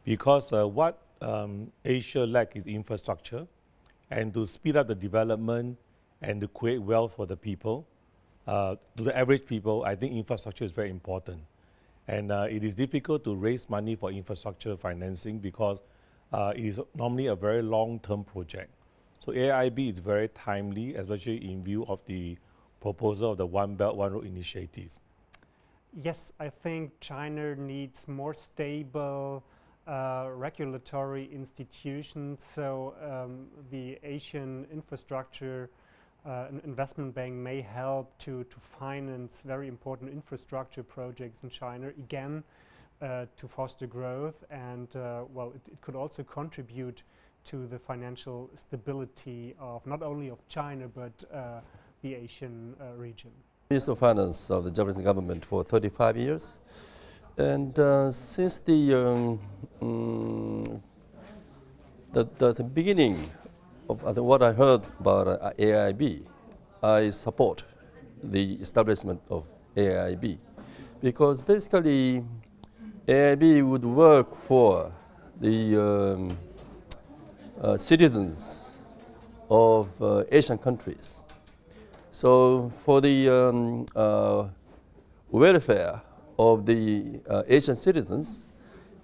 because what Asia lacks is infrastructure, and to speed up the development and to create wealth for the people, to the average people, I think infrastructure is very important. And it is difficult to raise money for infrastructure financing because it is normally a very long-term project. So AIIB is very timely, especially in view of the proposal of the One Belt, One Road initiative. Yes, I think China needs more stable regulatory institutions. So the Asian Infrastructure Investment Bank may help to finance very important infrastructure projects in China, again, to foster growth. And well, it could also contribute to the financial stability of not only of China, but the Asian region. Minister of Finance of the Japanese government for 35 years. And since the beginning of what I heard about AIIB, I support the establishment of AIIB because basically AIIB would work for the citizens of Asian countries. So for the welfare of the Asian citizens,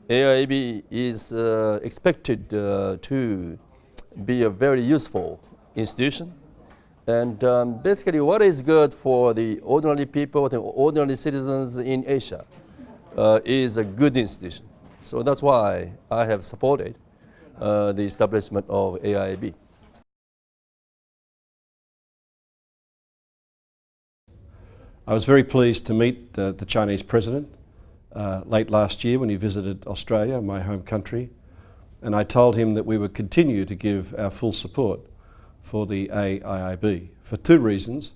AIIB is expected to be a very useful institution. And basically what is good for the ordinary people, the ordinary citizens in Asia is a good institution. So that's why I have supported the establishment of AIIB. I was very pleased to meet the Chinese president late last year when he visited Australia, my home country, and I told him that we would continue to give our full support for the AIIB for two reasons.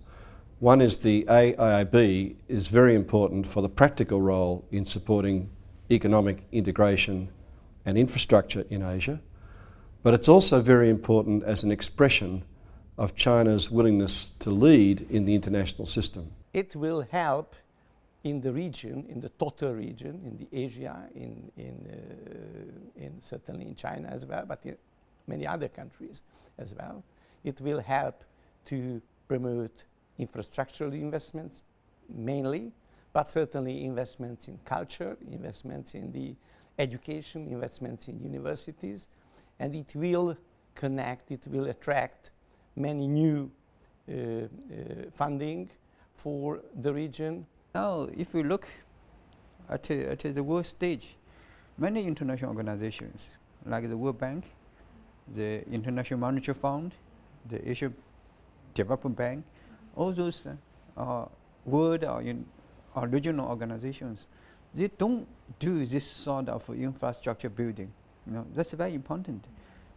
One is the AIIB is very important for the practical role in supporting economic integration and infrastructure in Asia, but it's also very important as an expression of China's willingness to lead in the international system. It will help in the region, in the total region, in the Asia, certainly in China as well, but in many other countries as well. It will help to promote infrastructural investments mainly, but certainly investments in culture, investments in the education, investments in universities, and it will connect, it will attract many new funding for the region. Now, if we look at the world stage, many international organizations like the World Bank, the International Monetary Fund, the Asian Development Bank, all those world or regional organizations, they don't do this sort of infrastructure building. You know, that's very important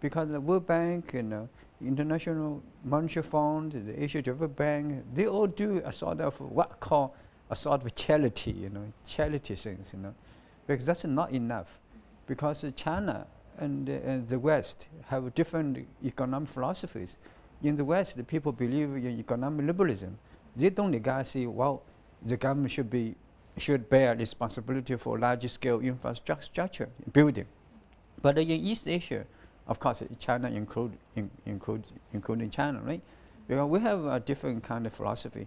because the World Bank and International Monetary Fund, the Asian Development Bank, they all do a sort of what call a sort of charity, charity things, because that's not enough. Because China and the West have different economic philosophies. In the West, the people believe in economic liberalism. They don't regard, say, well, the government should bear responsibility for large-scale infrastructure building. But in East Asia, of course, China including China, right? Because we have a different kind of philosophy.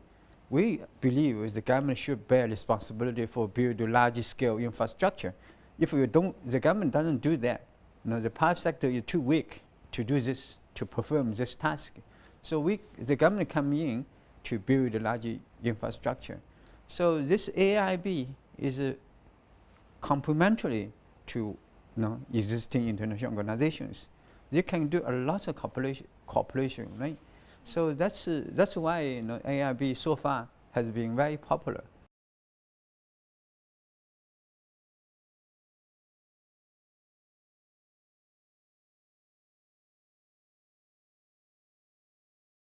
We believe the government should bear responsibility for building large-scale infrastructure. If we don't, the government doesn't do that. The private sector is too weak to do this, to perform this task. So the government comes in to build a large infrastructure. So this AIIB is complementary to existing international organizations. They can do a lot of cooperation, right? So that's why AIIB so far has been very popular.